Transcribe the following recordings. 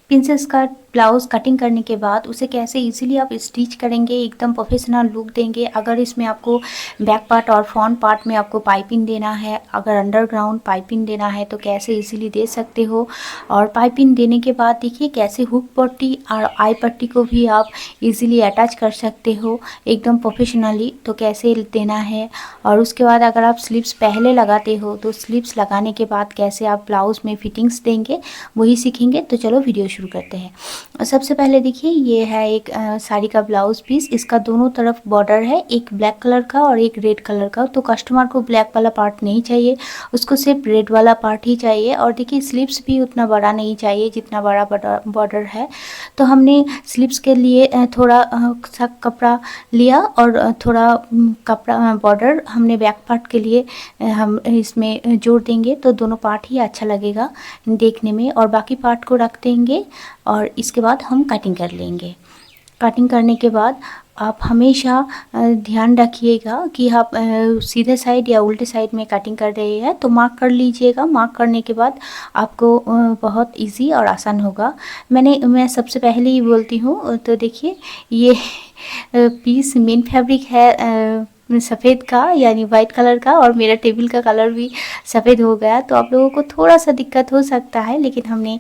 Princess cut blouse cutting करने के बाद उसे कैसे इजीली आप स्टिच करेंगे, एकदम प्रोफेशनल लुक देंगे। अगर इसमें आपको बैक पार्ट और फ्रंट पार्ट में आपको पाइपिंग देना है, अगर अंडरग्राउंड पाइपिंग देना है तो कैसे इजीली दे सकते हो। और पाइपिंग देने के बाद देखिए कैसे हुक पट्टी और आई पट्टी को भी आप इजीली अटैच कर सकते हो एकदम प्रोफेशनली, तो कैसे देना है। और उसके बाद अगर आप स्लीव्स पहले लगाते हो तो स्लीव्स लगाने के बाद कैसे आप ब्लाउज़ में फिटिंग्स देंगे वही सीखेंगे। तो चलो वीडियो शुरू करते हैं। सबसे पहले देखिए ये है एक साड़ी का ब्लाउज पीस। इसका दोनों तरफ बॉर्डर है, एक ब्लैक कलर का और एक रेड कलर का। तो कस्टमर को ब्लैक वाला पार्ट नहीं चाहिए, उसको सिर्फ रेड वाला पार्ट ही चाहिए। और देखिए स्लीव्स भी उतना बड़ा नहीं चाहिए जितना बड़ा बॉर्डर है। तो हमने स्लीव्स के लिए थोड़ा सा कपड़ा लिया और थोड़ा कपड़ा बॉर्डर हमने बैक पार्ट के लिए हम इसमें जोड़ देंगे, तो दोनों पार्ट ही अच्छा लगेगा देखने में। और बाकी पार्ट को रख देंगे और इसके बाद हम कटिंग कर लेंगे। कटिंग करने के बाद आप हमेशा ध्यान रखिएगा कि आप सीधे साइड या उल्टे साइड में कटिंग कर रहे हैं तो मार्क कर लीजिएगा। मार्क करने के बाद आपको बहुत इजी और आसान होगा। मैं सबसे पहले ही बोलती हूँ, तो देखिए ये पीस मेन फैब्रिक है सफ़ेद का यानी वाइट कलर का, और मेरा टेबल का कलर भी सफ़ेद हो गया, तो आप लोगों को थोड़ा सा दिक्कत हो सकता है। लेकिन हमने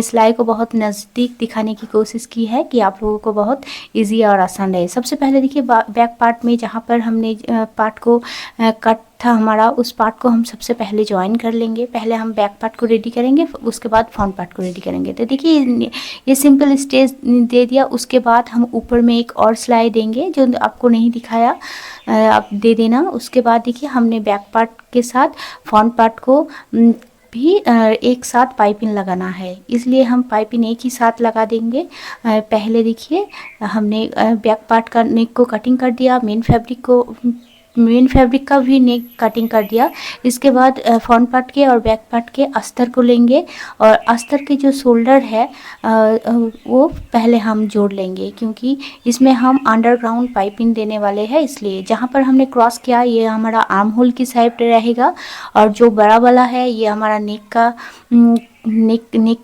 सिलाई को बहुत नज़दीक दिखाने की कोशिश की है कि आप लोगों को बहुत इजी और आसान रहे। सबसे पहले देखिए बैक पार्ट में जहाँ पर हमने पार्ट को कट था हमारा, उस पार्ट को हम सबसे पहले ज्वाइन कर लेंगे। पहले हम बैक पार्ट को रेडी करेंगे, उसके बाद फ्रंट पार्ट को रेडी करेंगे। तो देखिए ये सिंपल स्टेज दे दिया। उसके बाद हम ऊपर में एक और सिलाई देंगे जो आपको नहीं दिखाया, आप दे देना। उसके बाद देखिए हमने बैक पार्ट के साथ फ्रंट पार्ट को भी एक साथ पाइपिंग लगाना है, इसलिए हम पाइपिंग एक ही साथ लगा देंगे। पहले देखिए हमने बैक पार्ट का नेक को कटिंग कर दिया, मेन फैब्रिक का भी नेक कटिंग कर दिया। इसके बाद फ्रंट पार्ट के और बैक पार्ट के अस्तर को लेंगे और अस्तर के जो शोल्डर है वो पहले हम जोड़ लेंगे, क्योंकि इसमें हम अंडरग्राउंड पाइपिंग देने वाले हैं। इसलिए जहाँ पर हमने क्रॉस किया ये हमारा आर्म होल की साइड रहेगा, और जो बड़ा वाला है ये हमारा नेक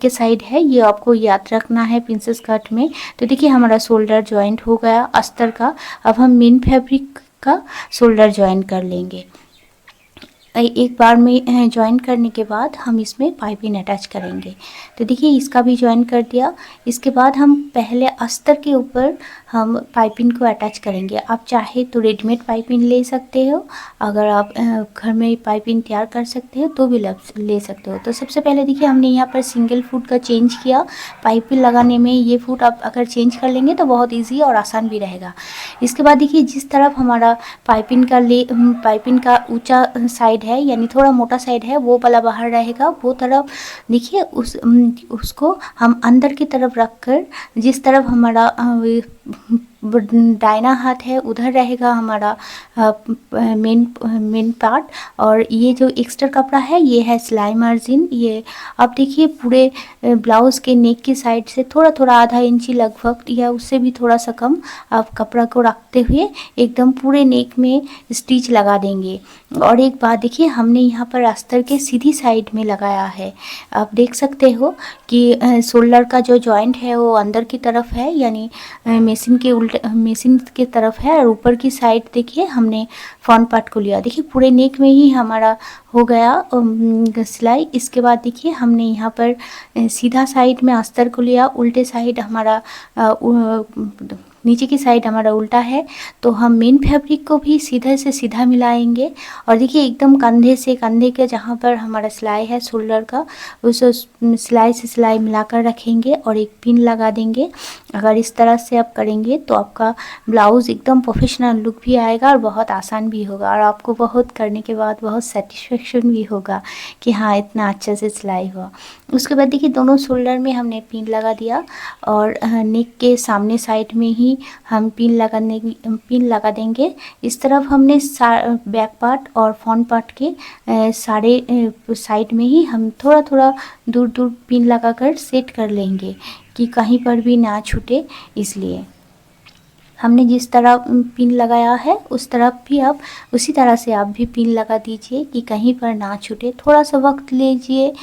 के साइड है। ये आपको याद रखना है प्रिंसेस कट में। तो देखिए हमारा शोल्डर जॉइंट हो गया अस्तर का। अब हम मेन फैब्रिक का शोल्डर ज्वाइन कर लेंगे। एक बार में ज्वाइन करने के बाद हम इसमें पाइपिंग अटैच करेंगे। तो देखिए इसका भी ज्वाइन कर दिया। इसके बाद हम पहले अस्तर के ऊपर हम पाइपिंग को अटैच करेंगे। आप चाहे तो रेडीमेड पाइपिंग ले सकते हो, अगर आप घर में पाइपिंग तैयार कर सकते हो तो भी ले सकते हो। तो सबसे पहले देखिए हमने यहाँ पर सिंगल फुट का चेंज किया पाइपिंग लगाने में। ये फुट आप अगर चेंज कर लेंगे तो बहुत ईजी और आसान भी रहेगा। इसके बाद देखिए जिस तरफ हमारा पाइपिंग का ऊंचा साइड है यानी थोड़ा मोटा साइड है वो वाला बाहर रहेगा, वो तरफ देखिए उसको हम अंदर की तरफ रखकर जिस तरफ हमारा दाहिना हाथ है उधर रहेगा हमारा मेन पार्ट। और ये जो एक्स्ट्रा कपड़ा है ये है सिलाई मार्जिन। ये अब देखिए पूरे ब्लाउज़ के नेक की साइड से थोड़ा थोड़ा आधा इंची लगभग या उससे भी थोड़ा सा कम आप कपड़ा को रखते हुए एकदम पूरे नेक में स्टिच लगा देंगे। और एक बात देखिए हमने यहाँ पर अस्तर के सीधी साइड में लगाया है। आप देख सकते हो कि शोल्डर का जो जॉइंट है वो अंदर की तरफ है, यानी मशीन के तरफ है। और ऊपर की साइड देखिए हमने फ्रंट पार्ट को लिया। देखिए पूरे नेक में ही हमारा हो गया सिलाई। इसके बाद देखिए हमने यहाँ पर सीधा साइड में अस्तर को लिया, उल्टे साइड हमारा नीचे की साइड हमारा उल्टा है, तो हम मेन फैब्रिक को भी सीधा से सीधा मिलाएंगे। और देखिए एकदम कंधे से कंधे के जहाँ पर हमारा सिलाई है शोल्डर का, उस सिलाई से सिलाई मिलाकर रखेंगे और एक पिन लगा देंगे। अगर इस तरह से आप करेंगे तो आपका ब्लाउज़ एकदम प्रोफेशनल लुक भी आएगा और बहुत आसान भी होगा, और आपको बहुत करने के बाद बहुत सेटिस्फेक्शन भी होगा कि हाँ इतना अच्छे से सिलाई हुआ। उसके बाद देखिए दोनों शोल्डर में हमने पिन लगा दिया और नेक के सामने साइड में ही हम पिन लगा देंगे। इस तरफ हमने बैक पार्ट और फ्रंट पार्ट के सारे साइड में ही हम थोड़ा थोड़ा दूर दूर पिन लगाकर सेट कर लेंगे कि कहीं पर भी ना छूटे, इसलिए। हमने जिस तरह पिन लगाया है उस तरफ भी आप उसी तरह से आप भी पिन लगा दीजिए कि कहीं पर ना छूटे। थोड़ा सा वक्त लीजिए,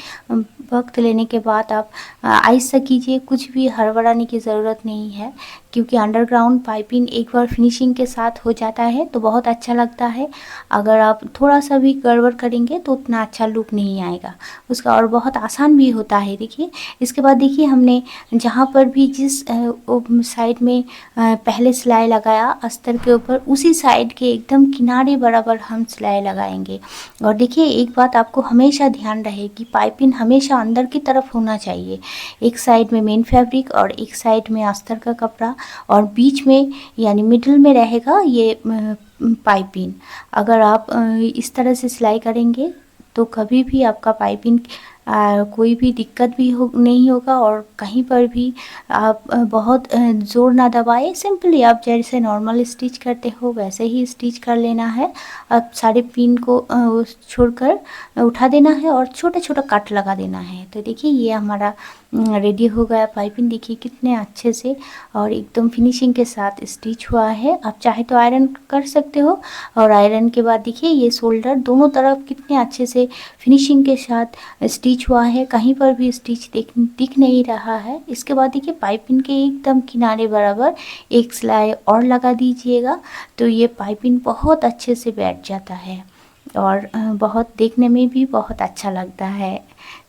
वक्त लेने के बाद आप आहिस्ता कीजिए, कुछ भी हड़बड़ाने की ज़रूरत नहीं है, क्योंकि अंडरग्राउंड पाइपिंग एक बार फिनिशिंग के साथ हो जाता है तो बहुत अच्छा लगता है। अगर आप थोड़ा सा भी गड़बड़ करेंगे तो उतना अच्छा लुक नहीं आएगा उसका, और बहुत आसान भी होता है। देखिए इसके बाद देखिए हमने जहाँ पर भी जिस साइड में पहले सिलाई लगाया अस्तर के ऊपर, उसी साइड के एकदम किनारे बराबर हम सिलाई लगाएंगे। और देखिए एक बात आपको हमेशा ध्यान रहे कि पाइपिंग हमेशा अंदर की तरफ होना चाहिए। एक साइड में मेन फैब्रिक और एक साइड में अस्तर का कपड़ा, और बीच में यानी मिडिल में रहेगा ये पाइपिंग। अगर आप इस तरह से सिलाई करेंगे तो कभी भी आपका पाइपिंग कोई भी दिक्कत भी नहीं होगा, और कहीं पर भी आप बहुत ज़ोर ना दबाएं। सिंपली आप जैसे नॉर्मल स्टिच करते हो वैसे ही स्टिच कर लेना है। अब सारे पिन को छोड़कर उठा देना है और छोटा छोटा कट लगा देना है। तो देखिए ये हमारा रेडी हो गया पाइपिंग। देखिए कितने अच्छे से और एकदम फिनिशिंग के साथ स्टिच हुआ है। आप चाहे तो आयरन कर सकते हो, और आयरन के बाद देखिए ये शोल्डर दोनों तरफ कितने अच्छे से फिनिशिंग के साथ स्टिच हुआ है, कहीं पर भी स्टिच दिख नहीं रहा है। इसके बाद देखिए पाइपिंग के एकदम किनारे बराबर एक सिलाई और लगा दीजिएगा, तो ये पाइपिंग बहुत अच्छे से बैठ जाता है और बहुत देखने में भी बहुत अच्छा लगता है।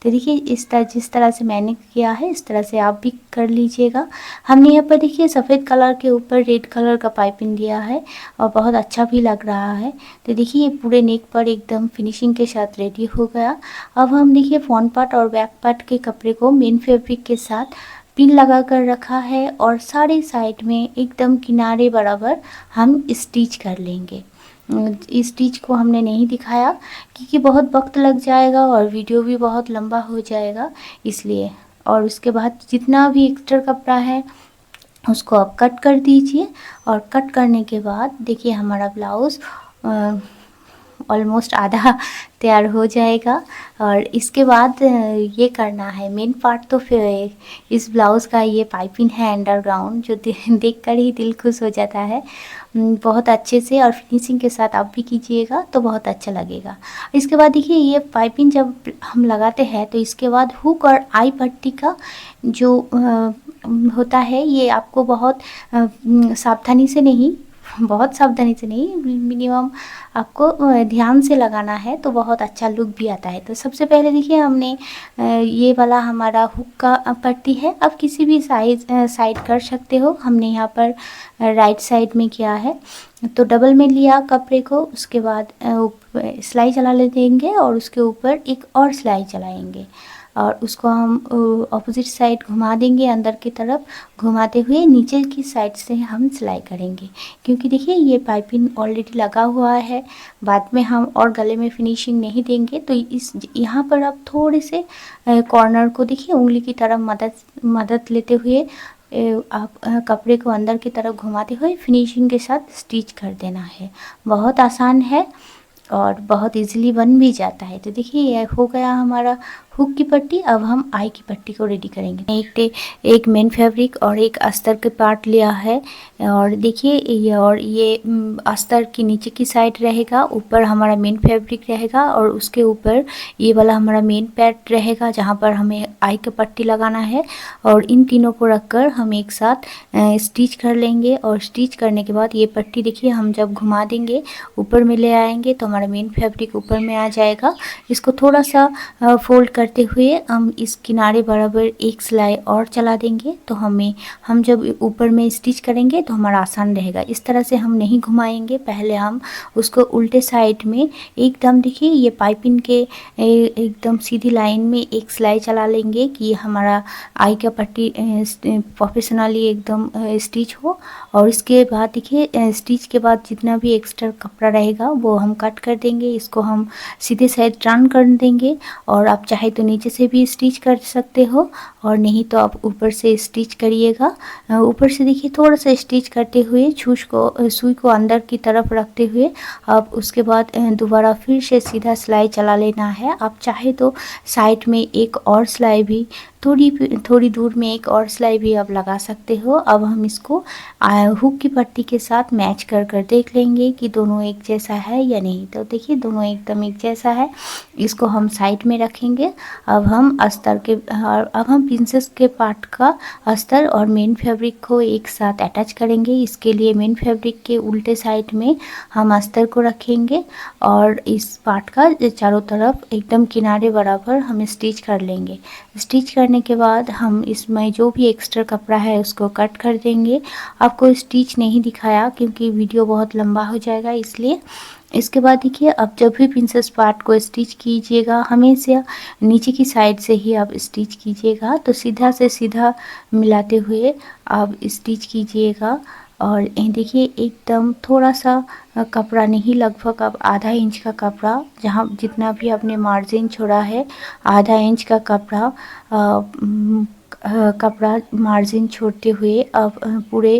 तो देखिए जिस तरह से मैंने किया है इस तरह से आप भी कर लीजिएगा। हमने यहाँ पर देखिए सफ़ेद कलर के ऊपर रेड कलर का पाइपिंग दिया है और बहुत अच्छा भी लग रहा है। तो देखिए ये पूरे नेक पर एकदम फिनिशिंग के साथ रेडी हो गया। अब हम देखिए फ्रंट पार्ट और बैक पार्ट के कपड़े को मेन फैब्रिक के साथ पिन लगा कर रखा है, और सारे साइड में एकदम किनारे बराबर हम स्टिच कर लेंगे। इस स्टिच को हमने नहीं दिखाया क्योंकि बहुत वक्त लग जाएगा और वीडियो भी बहुत लंबा हो जाएगा इसलिए। और उसके बाद जितना भी एक्स्ट्रा कपड़ा है उसको आप कट कर दीजिए, और कट करने के बाद देखिए हमारा ब्लाउज़ ऑलमोस्ट आधा तैयार हो जाएगा। और इसके बाद ये करना है मेन पार्ट, तो फिर इस ब्लाउज़ का ये पाइपिंग है अंडरग्राउंड, जो देख कर ही दिल खुश हो जाता है बहुत अच्छे से, और फिनिशिंग के साथ आप भी कीजिएगा तो बहुत अच्छा लगेगा। इसके बाद देखिए ये पाइपिंग जब हम लगाते हैं तो इसके बाद हुक और आई पट्टी का जो होता है ये आपको बहुत सावधानी से नहीं, मिनिमम आपको ध्यान से लगाना है तो बहुत अच्छा लुक भी आता है। तो सबसे पहले देखिए हमने ये वाला हमारा हुक का पट्टी है, आप किसी भी साइड कर सकते हो। हमने यहाँ पर राइट साइड में किया है, तो डबल में लिया कपड़े को, उसके बाद सिलाई चला ले देंगे और उसके ऊपर एक और सिलाई चलाएंगे, और उसको हम ऑपोजिट साइड घुमा देंगे, अंदर की तरफ घुमाते हुए नीचे की साइड से हम सिलाई करेंगे। क्योंकि देखिए ये पाइपिंग ऑलरेडी लगा हुआ है, बाद में हम और गले में फिनिशिंग नहीं देंगे, तो इस यहाँ पर आप थोड़े से कॉर्नर को देखिए उंगली की तरफ मदद लेते हुए आप कपड़े को अंदर की तरफ घुमाते हुए फिनिशिंग के साथ स्टिच कर देना है। बहुत आसान है और बहुत इजीली बन भी जाता है। तो देखिए ये हो गया हमारा हुक की पट्टी। अब हम आई की पट्टी को रेडी करेंगे। एक मेन फैब्रिक और एक अस्तर के पार्ट लिया है, और देखिए ये अस्तर की नीचे की साइड रहेगा, ऊपर हमारा मेन फैब्रिक रहेगा, और उसके ऊपर ये वाला हमारा मेन पैड रहेगा जहाँ पर हमें आई की पट्टी लगाना है। और इन तीनों को रखकर हम एक साथ स्टिच कर लेंगे, और स्टिच करने के बाद ये पट्टी देखिए हम जब घुमा देंगे ऊपर में ले आएंगे तो हमारा मेन फैब्रिक ऊपर में आ जाएगा। इसको थोड़ा सा फोल्ड करते हुए हम इस किनारे बराबर एक सिलाई और चला देंगे, तो हम जब ऊपर में स्टिच करेंगे तो हमारा आसान रहेगा। इस तरह से हम नहीं घुमाएंगे, पहले हम उसको उल्टे साइड में एकदम देखिए ये पाइपिंग के एकदम सीधी लाइन में एक सिलाई चला लेंगे कि हमारा आई का पट्टी प्रोफेशनली एकदम स्टिच हो। और इसके बाद देखिए स्टिच के बाद जितना भी एक्स्ट्रा कपड़ा रहेगा वो हम कट कर देंगे, इसको हम सीधे साइड टर्न कर देंगे, और आप चाहे तो नीचे से भी स्टिच कर सकते हो। और नहीं तो आप ऊपर से स्टिच करिएगा। ऊपर से देखिए थोड़ा सा स्टिच करते हुए सुई को अंदर की तरफ रखते हुए आप उसके बाद दोबारा फिर से सीधा सिलाई चला लेना है। आप चाहे तो साइड में एक और सिलाई भी थोड़ी दूर में एक और सिलाई भी आप लगा सकते हो। अब हम इसको हुक की पट्टी के साथ मैच कर कर देख लेंगे कि दोनों एक जैसा है या नहीं। तो देखिए दोनों एकदम एक जैसा है। इसको हम साइड में रखेंगे। अब हम प्रिंसेस के पार्ट का अस्तर और मेन फैब्रिक को एक साथ अटैच करेंगे। इसके लिए मेन फैब्रिक के उल्टे साइड में हम अस्तर को रखेंगे और इस पार्ट का चारों तरफ एकदम किनारे बराबर हम स्टिच कर लेंगे। स्टिच करने के बाद हम इसमें जो भी एक्स्ट्रा कपड़ा है उसको कट कर देंगे। आपको स्टिच नहीं दिखाया क्योंकि वीडियो बहुत लंबा हो जाएगा इसलिए। इसके बाद देखिए अब जब भी प्रिंसेस पार्ट को स्टिच कीजिएगा हमेशा नीचे की साइड से ही आप स्टिच कीजिएगा। तो सीधा से सीधा मिलाते हुए आप स्टिच कीजिएगा। और ये देखिए एकदम थोड़ा सा कपड़ा नहीं, लगभग अब आधा इंच का कपड़ा, जहाँ जितना भी आपने मार्जिन छोड़ा है आधा इंच का कपड़ा मार्जिन छोड़ते हुए अब पूरे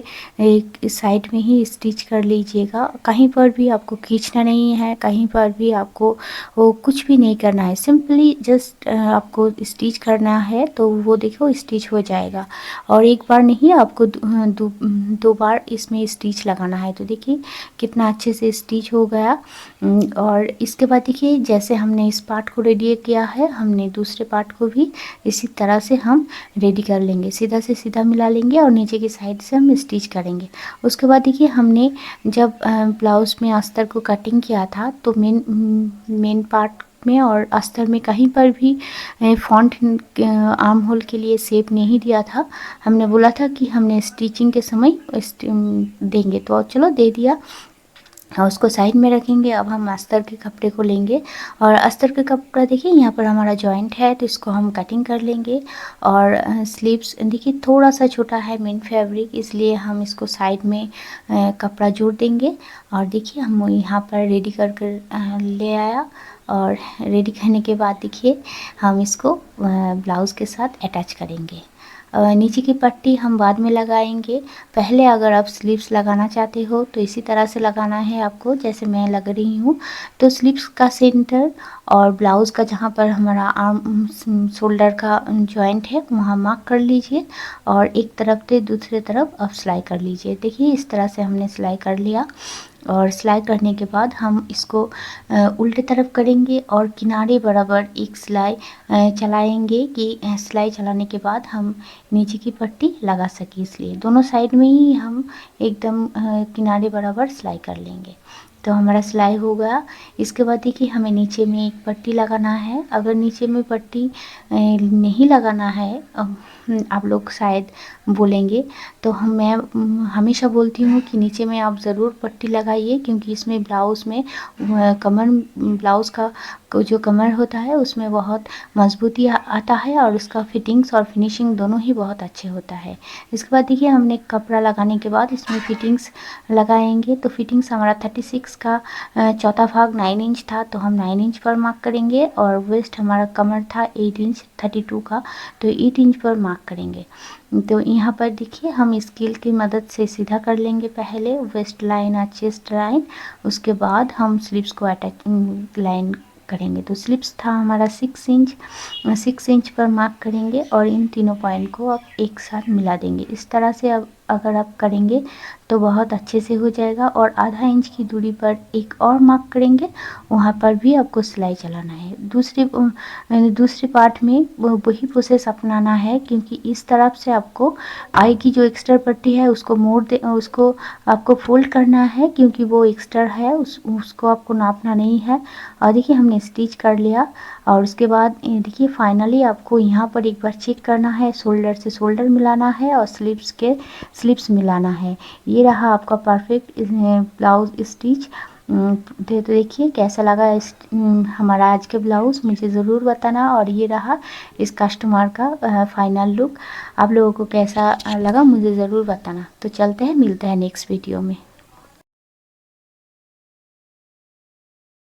एक साइड में ही स्टिच कर लीजिएगा। कहीं पर भी आपको खींचना नहीं है, कहीं पर भी आपको वो कुछ भी नहीं करना है, सिंपली जस्ट आपको स्टिच करना है। तो वो देखो स्टिच हो जाएगा और एक बार नहीं आपको दो बार इसमें स्टिच लगाना है। तो देखिए कितना अच्छे से स्टिच हो गया। और इसके बाद देखिए जैसे हमने इस पार्ट को रेडी किया है हमने दूसरे पार्ट को भी इसी तरह से हम रेडी कर लेंगे। सीधा से सीधा मिला लेंगे और नीचे की साइड से हम स्टिच करेंगे। उसके बाद देखिए हमने जब ब्लाउज़ में अस्तर को कटिंग किया था तो मेन पार्ट में और अस्तर में कहीं पर भी फ्रंट आर्म होल के लिए शेप नहीं दिया था। हमने बोला था कि हमने स्टिचिंग के समय देंगे, तो चलो दे दिया और उसको साइड में रखेंगे। अब हम अस्तर के कपड़े को लेंगे और अस्तर का कपड़ा देखिए यहाँ पर हमारा जॉइंट है तो इसको हम कटिंग कर लेंगे। और स्लीव्स देखिए थोड़ा सा छोटा है मेन फैब्रिक, इसलिए हम इसको साइड में कपड़ा जोड़ देंगे। और देखिए हम यहाँ पर रेडी कर ले आया और रेडी करने के बाद देखिए हम इसको ब्लाउज़ के साथ अटैच करेंगे। नीचे की पट्टी हम बाद में लगाएंगे। पहले अगर आप स्लीव्स लगाना चाहते हो तो इसी तरह से लगाना है आपको जैसे मैं लग रही हूँ। तो स्लीव्स का सेंटर और ब्लाउज़ का जहाँ पर हमारा आर्म शोल्डर का जॉइंट है वहाँ मार्क कर लीजिए और एक तरफ से दूसरे तरफ आप सिलाई कर लीजिए। देखिए इस तरह से हमने सिलाई कर लिया और सिलाई करने के बाद हम इसको उल्टे तरफ करेंगे और किनारे बराबर एक सिलाई चलाएंगे कि सिलाई चलाने के बाद हम नीचे की पट्टी लगा सके, इसलिए दोनों साइड में ही हम एकदम किनारे बराबर सिलाई कर लेंगे। तो हमारा सिलाई हो गया। इसके बाद देखिए हमें नीचे में एक पट्टी लगाना है। अगर नीचे में पट्टी नहीं लगाना है आप लोग शायद बोलेंगे तो मैं हमेशा बोलती हूँ कि नीचे में आप ज़रूर पट्टी लगाइए, क्योंकि इसमें ब्लाउज़ में ब्लाउज़ का जो कमर होता है उसमें बहुत मजबूती आता है और उसका फिटिंग्स और फिनिशिंग दोनों ही बहुत अच्छे होता है। इसके बाद देखिए हमने कपड़ा लगाने के बाद इसमें फिटिंग्स लगाएंगे। तो फिटिंग्स हमारा 36 का चौथा भाग 9 इंच था तो हम 9 इंच पर मार्क करेंगे और वेस्ट हमारा कमर था 8 इंच 32 का तो 8 इंच पर मार्क करेंगे। तो यहाँ पर देखिए हम स्केल की मदद से सीधा कर लेंगे, पहले वेस्ट लाइन और चेस्ट लाइन, उसके बाद हम स्लीव्स को अटैच लाइन करेंगे। तो स्लीव्स था हमारा 6 इंच पर मार्क करेंगे और इन तीनों पॉइंट को आप एक साथ मिला देंगे। इस तरह से अब अगर आप करेंगे तो बहुत अच्छे से हो जाएगा। और आधा इंच की दूरी पर एक और मार्क करेंगे, वहाँ पर भी आपको सिलाई चलाना है। दूसरी पार्ट में वही प्रोसेस अपनाना है, क्योंकि इस तरफ से आपको आई की जो एक्स्ट्रा पट्टी है उसको आपको फोल्ड करना है, क्योंकि वो एक्स्ट्रा है उसको आपको नापना नहीं है। और देखिए हमने स्टिच कर लिया और उसके बाद देखिए फाइनली आपको यहाँ पर एक बार चेक करना है, शोल्डर से शोल्डर मिलाना है और स्लीव्स मिलाना है। ये रहा आपका परफेक्ट ब्लाउज स्टिच। तो देखिए कैसा लगा हमारा आज के ब्लाउज़, मुझे ज़रूर बताना। और ये रहा इस कस्टमर का फाइनल लुक। आप लोगों को कैसा लगा मुझे ज़रूर बताना। तो चलते हैं, मिलते हैं नेक्स्ट वीडियो में।